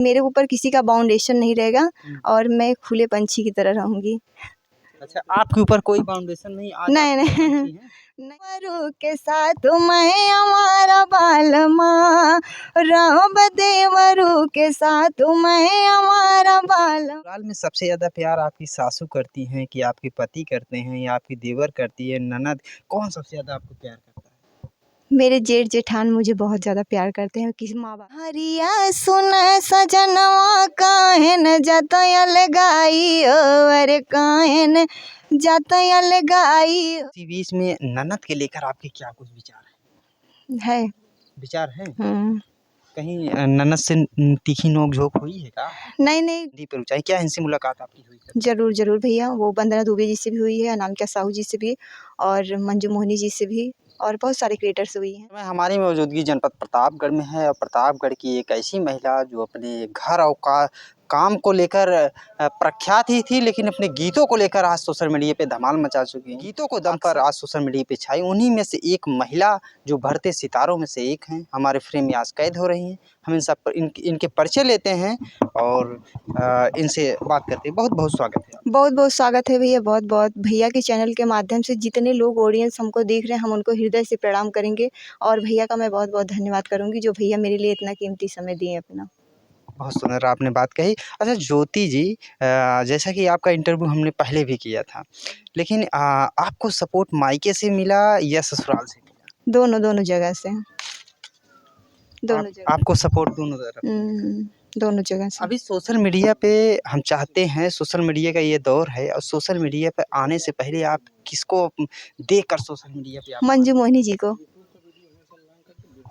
मेरे ऊपर किसी का बाउंडेशन नहीं रहेगा और मैं खुले पंछी की तरह रहूँगी। अच्छा, आपके ऊपर कोई बाउंडेशन नहीं, आज नहीं, आप खुले नहीं। पंछी हैं? देवरू के साथ मैं हमारा बालमा, रब देवरू के साथ मैं हमारा बालमा। ससुराल में सबसे ज़्यादा प्यार आपकी सासू करती हैं कि आपके पति करते हैं या आपकी देवर करती है, ननद, कौन सबसे ज़्यादा आपको प्यार करता है? मेरे जेठ जेठान मुझे बहुत ज़्यादा प्यार करते हैं। किस माँ बाप हरिया सुन सजनवा काहेन जतयल गाई अरे काहेन जतयल गाई इसी बीच में ननद के लेकर आपके क्या कुछ विचार है। विचार हैं? नहीं, कहीं ननद से तीखी नोक-झोंक हुई है क्या? नहीं। हिंदी पर ऊँचाई क्या इनसे मुलाकात आपकी हुई कभी? ज़रूर, ज़रूर भैया, वो वंदना दुबे जी से भी हुई है, अनामिका साहू जी से भी और मंजू मोहिनी जी से भी और बहुत सारे क्रिएटर से हुई हैं। समय हमारी मौजूदगी जनपद प्रतापगढ़ में है और प्रतापगढ़ की एक ऐसी महिला जो अपने घर और काम को लेकर प्रख्यात ही थी, लेकिन अपने गीतों को लेकर आज सोशल मीडिया पे धमाल मचा चुकी हैं। गीतों को दम पर आज सोशल मीडिया पे छाई, उन्हीं में से एक महिला जो बढ़ते सितारों में से एक हैं, हमारे फ्रेम में आज कैद हो रही हैं। हम इन सब पर इनके परिचय लेते हैं और इनसे बात करते हैं। बहुत बहुत स्वागत है। बहुत बहुत स्वागत है भैया, बहुत बहुत भैया के चैनल के माध्यम से जितने लोग ऑडियंस हमको देख रहे हैं, हम उनको हृदय से प्रणाम करेंगे और भैया का मैं बहुत बहुत धन्यवाद करूँगी जो भैया मेरे लिए इतना कीमती समय दिए अपना। बहुत सुंदर आपने बात कही। अच्छा ज्योति जी, जैसा कि आपका इंटरव्यू हमने पहले भी किया था, लेकिन आपको सपोर्ट मायके से मिला या ससुराल से मिला? दोनों जगह से, दोनों जगह। आपको सपोर्ट दोनों तरफ से मिला। दोनों जगह से। अभी सोशल मीडिया पे हम चाहते हैं, सोशल मीडिया का ये दौर है और सोशल मीडिया पे आने से पहले आप किसको देखकर सोशल मीडिया पे आप मंजू मोहिनी जी को।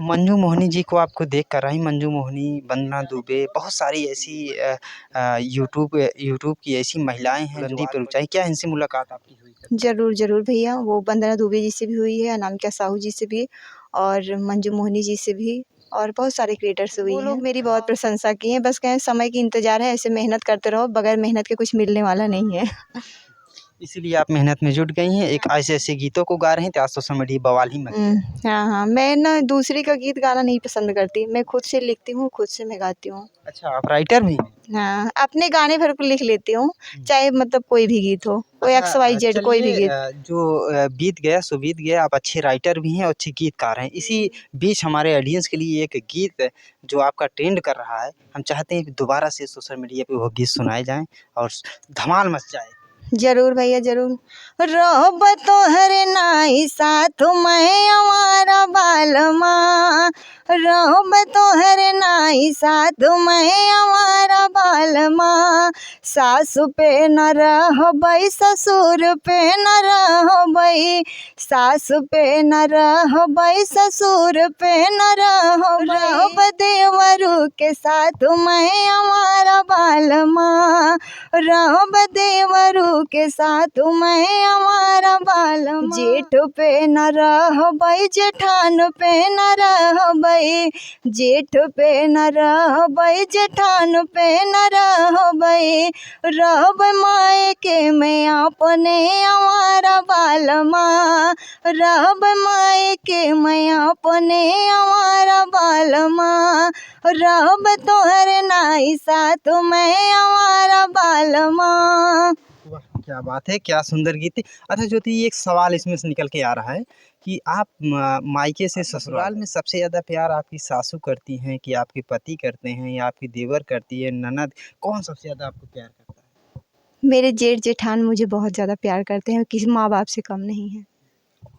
मंजू मोहिनी जी को आपको देख कर आई, मंजू मोहिनी, वंदना दुबे, बहुत सारी ऐसी यूट्यूब की ऐसी महिलाएं हैं बुलंदी पर ऊंचाई, क्या इनसे मुलाकात आपकी हुई कभी? ज़रूर, ज़रूर भैया, वो वंदना दुबे जी से भी हुई है, अनामिका साहू जी से भी और मंजू मोहिनी जी से भी और बहुत सारे क्रिएटर से हुई है। वो लोग मेरी बहुत प्रशंसा की हैं, बस कहें समय की इंतज़ार है, ऐसे मेहनत करते रहो, बगैर मेहनत के कुछ मिलने वाला नहीं है। इसीलिए आप मेहनत में जुट गई हैं, एक ऐसे-ऐसे गीतों को गा रही हैं तो आज सोशल मीडिया बवाल ही मच गया। हाँ, हाँ, मैं ना दूसरे का गीत गाना नहीं पसंद करती, मैं खुद से लिखती हूँ, खुद से मैं गाती हूँ। अच्छा, आप राइटर भी हैं? हाँ, अपने गाने भर को लिख लेती हूँ, चाहे मतलब कोई भी गीत हो, कोई एक्स वाई जेड कोई भी चलिए, गीत। जो बीत गया सो बीत गया, आप अच्छे राइटर भी हैं और अच्छे गीतकार हैं। इसी बीच हमारे ऑडियंस के लिए एक गीत जो आपका ट्रेंड कर रहा है, हम चाहते हैं कि दोबारा से सोशल मीडिया पे वो गीत सुनाए जाएँ और धमाल मच जाए। ज़रूर भैया ज़रूर। रब तोहरे नाई साथ मैं हमारा बालमा, रब तोहरे नाई साथ मैं हमारा बालमा, सासु पे न रहबै ससुर पे न रहबै, सासु पे न रहबै ससुर पे न रहबै, रब देवरू के साथ मैं हमारा बालमा, रब देवरू के साथ मैं हमारा बालमा, जेठ पे न रहबै जेठान पे न रहबै, जेठ पे न रहबै जेठान पे न रहबै, रहबै मायके में अपने हमारा बालमा, रहबै मायके में अपने हमारा बालमा, रब तोहरे नाई साथ मैं हमारा बालमा। वाह! क्या बात है, क्या सुंदर गीत है। अच्छा ज्योति, एक सवाल इसमें से निकल के आ रहा है कि आप मायके से ससुराल में सबसे ज़्यादा प्यार आपकी सासू करती हैं कि आपके पति करते हैं या आपकी देवर करती है, ननद, कौन सबसे ज़्यादा आपको प्यार करता है? मेरे जेठ जेठान मुझे बहुत ज़्यादा प्यार करते हैं, किसी माँ बाप से कम नहीं है।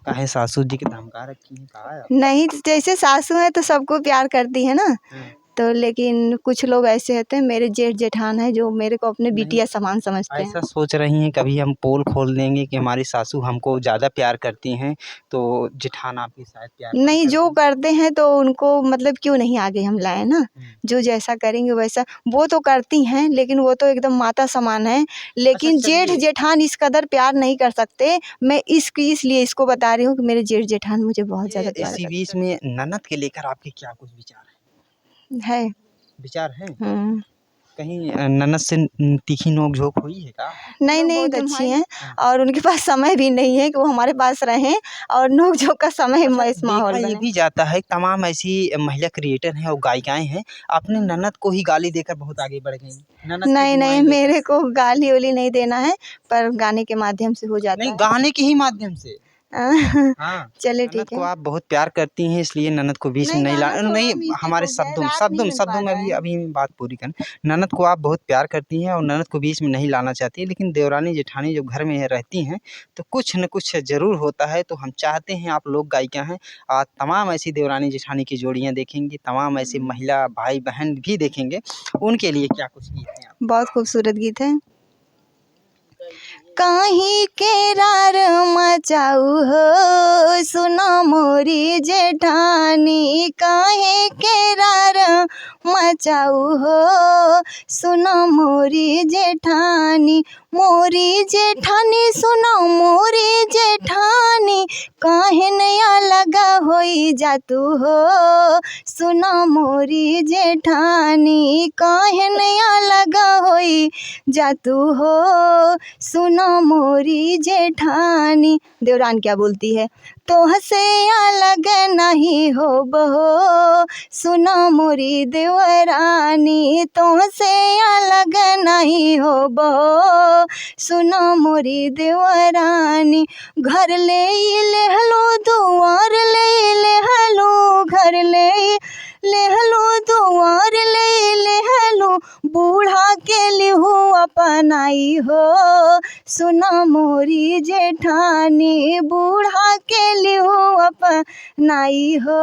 काहे सासू जी के धमका रखी हैं, कहा है? नहीं, जैसे सासू हैं तो सबको प्यार करती है ना, तो लेकिन कुछ लोग ऐसे होते हैं, मेरे जेठ जेठान हैं जो मेरे को अपने बिटिया समान समझते हैं। ऐसा सोच रही हैं कभी हम पोल खोल देंगे कि हमारी सासू हमको ज़्यादा प्यार करती हैं तो जेठान आपकी शायद प्यार कम नहीं, जो करते करते हैं तो उनको मतलब क्यों नहीं आगे हम लाएँ ना, जो जैसा करेंगे वैसा वो तो करती हैं, लेकिन वो तो एकदम माता समान है, लेकिन जेठ चलिए। जेठान इस कदर प्यार नहीं कर सकते। मैं इसलिए इसको बता रही हूँ कि मेरे जेठ जेठान मुझे बहुत ज़्यादा प्यार इसी बीच करते में ननद के लेकर आपके क्या कुछ विचार हैं? हैं। विचार हैं? हुँ। कहीं ननद से तीखी नोक-झोंक हुई है क्या? नहीं, नहीं बहुत अच्छी हैं और उनके पास समय भी नहीं है कि वो हमारे पास रहें और नोक-झोंक का समय म इस माहौल देखा ये बने। भी जाता है तमाम ऐसी महिला क्रिएटर हैं और गायिकाएँ हैं, अपने ननद को ही गाली देकर बहुत आगे बढ़ गई। ननद की नहीं, नहीं दुआएँ लेकर। मेरे को गाली-वाली नहीं देना है, पर गाने के माध्यम से हो जाता नहीं, है। गाने के ही माध्यम से। हाँ, चलिए ननद ठीक को है। आप बहुत प्यार करती हैं इसलिए ननद को बीच में नहीं नहीं ला गाना थोड़ा नहीं म्यूज़िक हमारे हो गया है, शब्दों रात शब्दों नहीं मिल शब्दों पा में रहा है। अभी बात पूरी करें। ननद को आप बहुत प्यार करती हैं और ननद को बीच में नहीं लाना चाहती हैं, लेकिन देवरानी जेठानी जब घर में रहती हैं, तो कुछ न कुछ ज़रूर होता है। तो हम चाहते हैं आप लोग गायिका हैं, तमाम ऐसी देवरानी जेठानी की जोड़ियाँ देखेंगी, तमाम ऐसी महिला भाई-बहन भी देखेंगे, उनके लिए क्या कुछ गीत हैं आप? बहुत खूबसूरत गीत है। काहे केरार मचाऊ हो सुनो मोरी जेठानी, काहे केरार मचाऊ हो सुनो मोरी जेठानी, मोरी जेठानी सुनो मोरी जेठानी, काहे नया लगा होई जातू हो सुनो मोरी जेठानी, काहे नया लगा होई जातू हो सुनो मोरी जेठानी। देवरान क्या बोलती है, तोहसे अलग नहीं हो बहो सुनो मोरी देवरानी, तोहसे अलग नहीं हो बहो सुनो मोरी देवरानी, घर ले हलो दुआर ले हलो, घर ले हलो दुआर ले हलो, बूढ़ा के लिहू अपनाई हो सुनो मोरी जेठानी, बूढ़ा के लिहू अपनाई हो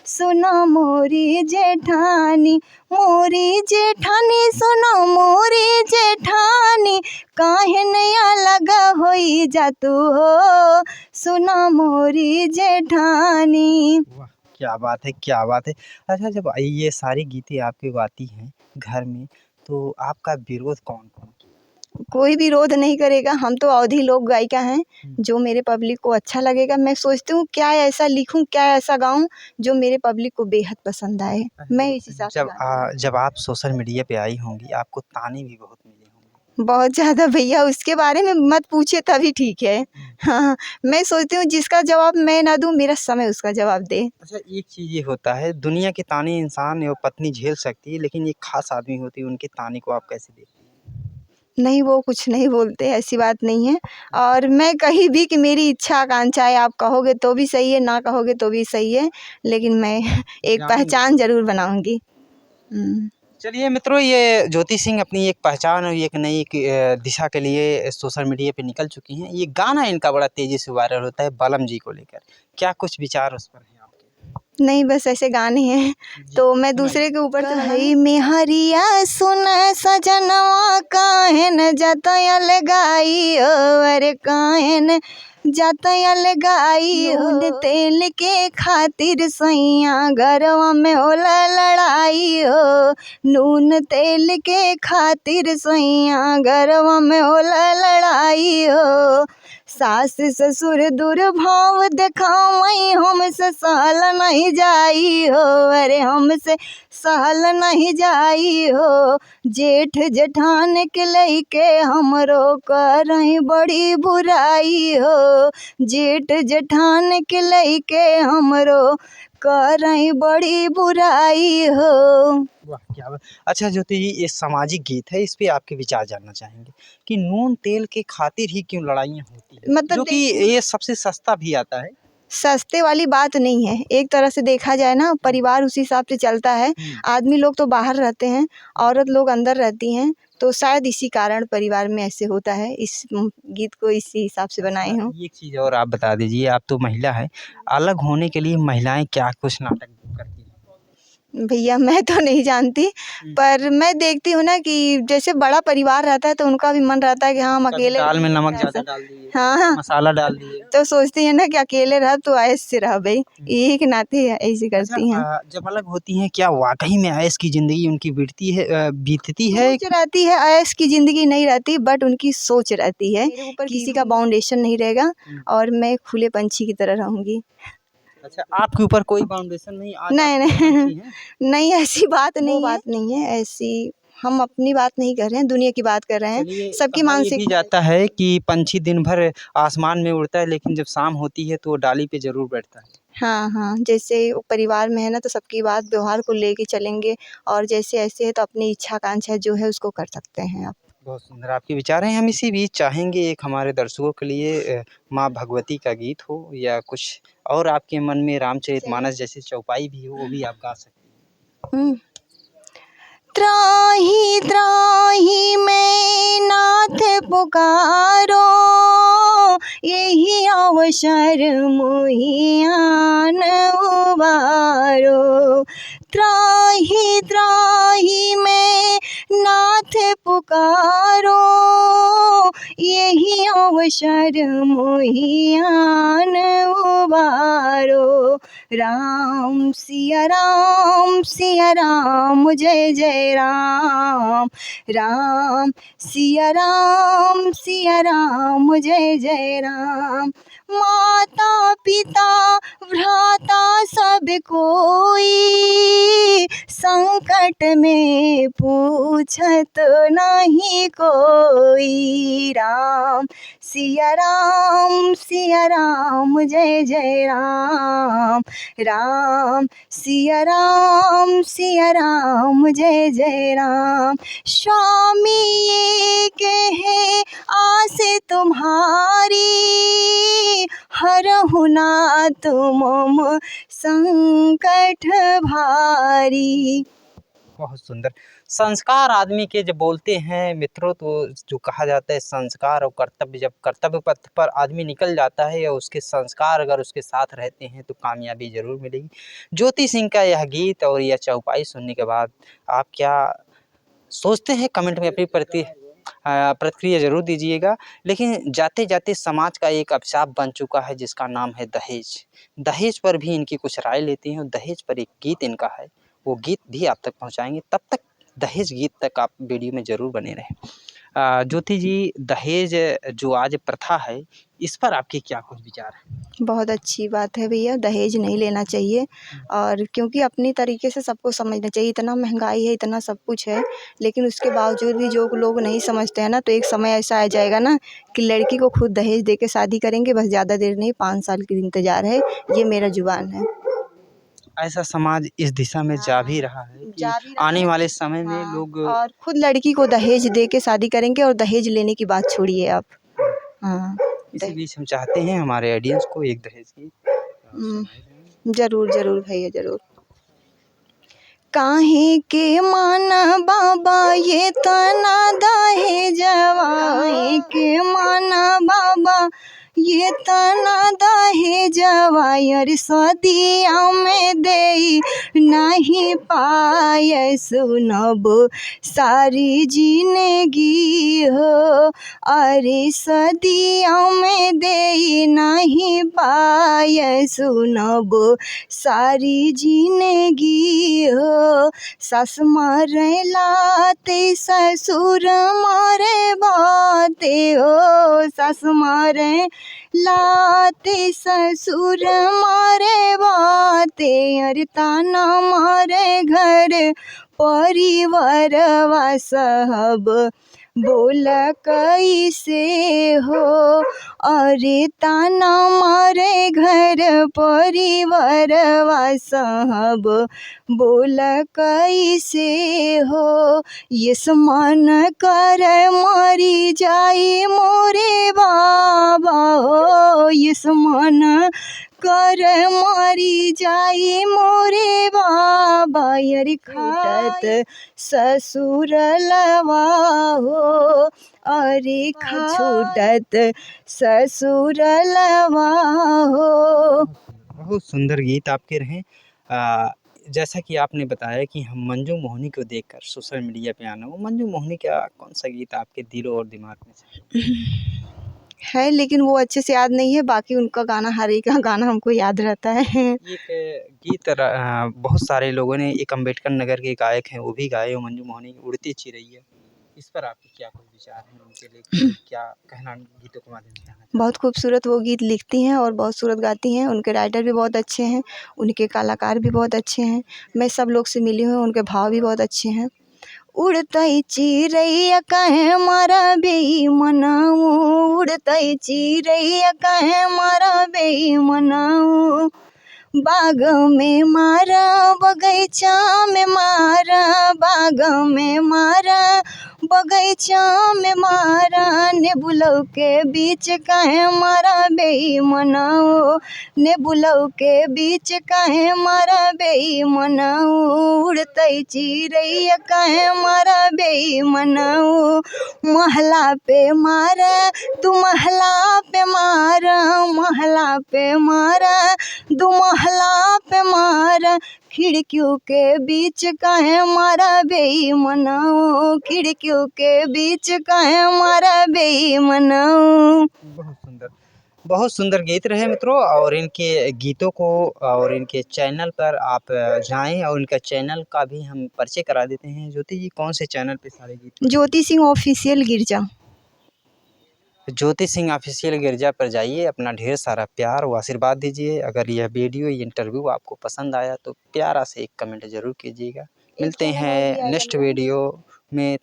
सुनो मोरी जेठानी, मोरी जेठानी सुनो मोरी जेठानी, काहे नया लगा होई जातू हो सुनो मोरी जेठानी। वाह! क्या बात है, क्या बात है। अच्छा जब ये सारी गीतें आपकी गाती हैं घर में, तो आपका विरोध कौन-कौन किया? कोई विरोध नहीं करेगा, हम तो अवधी लोक गायिका हैं, जो मेरे पब्लिक को अच्छा लगेगा। मैं सोचती हूँ क्या ऐसा लिखूँ, क्या ऐसा गाऊँ जो मेरे पब्लिक को बेहद पसंद आए। मैं इस हिसाब से गाना जब आप सोशल मीडिया पे आई होंगी, आपको ताने भी बहुत मिले होंगे। बहुत ज़्यादा भैया उसके बारे में मत पूछिए तभी ठीक है। हाँ, मैं सोचती हूँ जिसका जवाब मैं ना दूँ, मेरा समय उसका जवाब दे। अच्छा एक चीज़ ये होता है, दुनिया के ताने इंसान या पत्नी झेल सकती है, लेकिन एक ख़ास आदमी होती है, उनके ताने को आप कैसे देखती हैं? नहीं वो कुछ नहीं बोलते, ऐसी बात नहीं है। और मैं कहीं भी कि मेरी इच्छा आकांक्षाएँ आप कहोगे तो भी सही है, ना कहोगे तो भी सही है, लेकिन मैं एक जानेंगे पहचान ज़रूर बनाऊँगी। चलिए मित्रों, ये ज्योति सिंह अपनी एक पहचान और एक नई दिशा के लिए सोशल मीडिया पे निकल चुकी हैं। ये गाना इनका बड़ा तेज़ी से वायरल होता है बालम जी को लेकर। क्या कुछ विचार उस पर हैं आपके? नहीं बस ऐसे गाने हैं, तो मैं दूसरे के ऊपर से कहीं में हरिया सुन सजनवा काहे न जतयल गाई अरे काहे न जतयल गाई नून तेल के खातिर सैया घरवा में होला लड़ाई हो, नून तेल के खातिर सैया घरवा में होला लड़ाई हो, सास ससुर दुर्भाव दिखावई हमसे सहल नहीं जाई हो अरे हमसे सहल नहीं जाई हो, जेठ जेठान के लइके हमरो करई बड़ी बुराई हो, जेठ जेठान के लइके हमरो करई बड़ी बुराई हो। वाह! क्या बात अच्छा ज्योति जी ये सामाजिक गीत है, इस पे आपके विचार जानना चाहेंगे कि नून तेल के खातिर ही क्यों लड़ाइयाँ होती हैं? मतलब जो कि ये सबसे सस्ता भी आता है। सस्ते वाली बात नहीं है, एक तरह से देखा जाए ना परिवार उसी हिसाब से चलता है। आदमी लोग तो बाहर रहते हैं, औरत लोग अंदर रहती हैं, तो शायद इसी कारण परिवार में ऐसे होता है। इस गीत को इसी हिसाब से बनाई हूँ। एक चीज़ और आप बता दीजिए, आप तो महिला हैं, अलग होने के लिए महिलाएँ क्या कुछ नाटक करती हैं? भैया मैं तो नहीं जानती, पर मैं देखती हूँ ना कि जैसे बड़ा परिवार रहता है तो उनका भी मन रहता है कि हाँ हम कभी अकेले दाल में नमक ज़्यादा डाल दिए, हाँ, हाँ। मसाला डाल दिए। तो सोचती है ना कि अकेले रह तो ऐश से रह भई, यही के नाते ऐसे करती हैं। जब अलग होती हैं क्या वाक़ई में ऐश की ज़िंदगी उनकी बीतती है? सोच रहती है, ऐश की ज़िंदगी नहीं रहती बट उनकी सोच रहती है, किसी का बाउंडेशन नहीं रहेगा और मैं खुले पंछी की तरह रहूँगी। अच्छा आपके ऊपर कोई बाउंडेशन नहीं आज नहीं, आप खुले नहीं, पंछी हैं? नहीं ऐसी बात नहीं है, ऐसी हम अपनी बात नहीं कर रहे हैं, दुनिया की बात कर रहे हैं। चलिए, सबकी कहा ये मानसिक भी जाता है कि पंछी दिन भर आसमान में उड़ता है, लेकिन जब शाम होती है तो वो डाली पे ज़रूर बैठता है। हाँ, हाँ, जैसे वो परिवार में है ना, तो सबकी बात व्यवहार को लेके चलेंगे और जैसे ऐसे है तो अपनी इच्छा आकांक्षा जो है उसको कर सकते हैं आप। बहुत सुंदर आपके विचार हैं। हम इसी बीच चाहेंगे एक हमारे दर्शकों के लिए माँ भगवती का गीत हो या कुछ और आपके मन में रामचरितमानस जैसी चौपाई भी हो, वो भी आप गा सकती हैं। हुँ। त्राहि त्राहि मैं नाथ पुकारो, यही अवसर मोहि आन उबारो। त्राहि त्राहि मैं नाथ पुकारो, यही अवसर मोहि आन उबारो। राम सिया राम जय जय राम। राम सिया राम जय जय राम। माता पिता भ्राता सब कोई, संकट में पूछत नहीं कोई। राम सिया राम जय जय राम। राम सिया राम जय जय राम। स्वामी ये कहे आस तुम्हारी, हरहु नाथ मम संकट भारी। बहुत सुंदर। संस्कार आदमी के जब बोलते हैं मित्रों, तो जो कहा जाता है संस्कार और कर्तव्य, जब कर्तव्य पथ पर आदमी निकल जाता है या उसके संस्कार अगर उसके साथ रहते हैं तो कामयाबी ज़रूर मिलेगी। ज्योति सिंह का यह गीत और यह चौपाई सुनने के बाद आप क्या सोचते हैं, कमेंट में अपनी प्रतिक्रिया ज़रूर दीजिएगा। लेकिन जाते जाते समाज का एक अभिशाप बन चुका है जिसका नाम है दहेज। दहेज पर भी इनकी कुछ राय लेते हैं और दहेज पर एक गीत इनका है, वो गीत भी आप तक पहुंचाएंगे। तब तक दहेज गीत तक आप वीडियो में ज़रूर बने रहें। ज्योति जी, दहेज जो आज प्रथा है, इस पर आपके क्या कुछ विचार हैं? बहुत अच्छी बात है भैया, दहेज नहीं लेना चाहिए और क्योंकि अपनी तरीके से सबको समझना चाहिए। इतना महंगाई है, इतना सब कुछ है, लेकिन उसके बावजूद भी जो लोग नहीं समझते हैं ना, तो एक समय ऐसा आ जाएगा ना कि लड़की को खुद दहेज दे के शादी करेंगे। बस ज़्यादा देर नहीं, 5 साल की इंतज़ार है, ये मेरा जुबान है। ऐसा समाज इस दिशा में जा भी रहा है कि आने वाले समय में लोग और खुद लड़की को दहेज दे के शादी करेंगे और दहेज लेने की बात छोड़िए आप। हाँ, इसी बीच हम चाहते हैं हमारे ऑडियंस को एक दहेज की ज़रूर ज़रूर भैया ज़रूर। काहे के माना बाबा ये तना दहेजवा, काहे के माना बाबा ये तना दहेजवा, यार सदिया में दे नहीं पाए सुनब सारी जिंदगी हो। अरे सदिया में दे नहीं पाए सुनब सारी जिंदगी हो। सास मारे लाते ससुर मारे बाते हो। सास मारे लाते ससुर मारे बाते, अरे ताना मारे घर परिवारवा सब बोल कैसे हो। अरे ताना मारे घर परिवारवा सब बोल कैसे हो। ये मन कर मरी जाई मोरे बाबा हो। ये मन कर मरी जाई मोरे बाबा, यार खाटत ससुर लवा हो। अरे छूटत ससुर लवा हो। बहुत सुंदर गीत आपके रहे। जैसा कि आपने बताया कि हम मंजू मोहिनी को देखकर सोशल मीडिया पे आना, वो मंजू मोहिनी का कौन सा गीत आपके दिलों और दिमाग में है, लेकिन वो अच्छे से याद नहीं है। बाकी उनका गाना, हर एक गाना हमको याद रहता है। एक गीत बहुत सारे लोगों ने, एक अम्बेडकर नगर के गायक हैं वो भी गाए हो, मंजू मोहिनी उड़ती चिरैया। इस पर आपके क्या कुछ विचार हैं, उनके लिए क्या कहना गीतों के माध्यम से? बहुत खूबसूरत वो गीत लिखती हैं और बहुत सूरत गाती हैं। उनके राइटर भी बहुत अच्छे हैं, उनके कलाकार भी बहुत अच्छे हैं। मैं सब लोग से मिली हूँ, उनके भाव भी बहुत अच्छे हैं। उड़तई चिड़ैया काहे मारा बेईमनऊ, उड़तई चिड़ैया काहे मारा बेईमनऊ। बाग में मारा बगैचा में मारा, बाग में मारा बगैचा में मारा, नेबुलौ के बीच काहे मारा बेईमनऊ, नेबुलौ के बीच काहे मारा बेईमनऊ। उड़तई चिड़ैया काहे मारा बेईमनऊ। महला पे मारा तू महला पे मारा, महला पे मारा दू महला पे मारा, खिड़कियों के बीच काहे मारा बेईमनऊ, खिड़कियों के बीच काहे मारा बेईमनऊ। बहुत सुंदर गीत रहे मित्रों। और इनके गीतों को और इनके चैनल पर आप जाएं और इनका चैनल का भी हम परिचय करा देते हैं। ज्योति जी, कौन से चैनल पे सारे गीत? ज्योति सिंह ऑफिशियल गिरजा। ज्योति सिंह ऑफिशियल गिरजा पर जाइए, अपना ढेर सारा प्यार व आशीर्वाद दीजिए। अगर यह वीडियो इंटरव्यू आपको पसंद आया तो प्यारा से एक कमेंट जरूर कीजिएगा। मिलते हैं नेक्स्ट वीडियो में।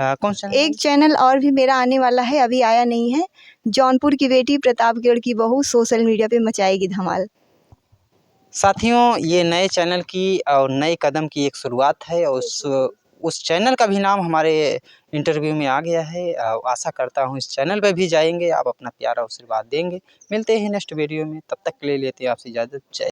कौन सा? एक चैनल और भी मेरा आने वाला है, अभी आया नहीं है। जौनपुर की बेटी प्रतापगढ़ की बहू सोशल मीडिया पे मचाएगी धमाल। साथियों, ये नए चैनल की और नए कदम की एक शुरुआत है। उस चैनल का भी नाम हमारे इंटरव्यू में आ गया है। आशा करता हूँ इस चैनल पर भी जाएंगे, आप अपना प्यारा आशीर्वाद देंगे। मिलते हैं नेक्स्ट वीडियो में, तब तक के लिए लेते हैं आपसे इजाज़त। जय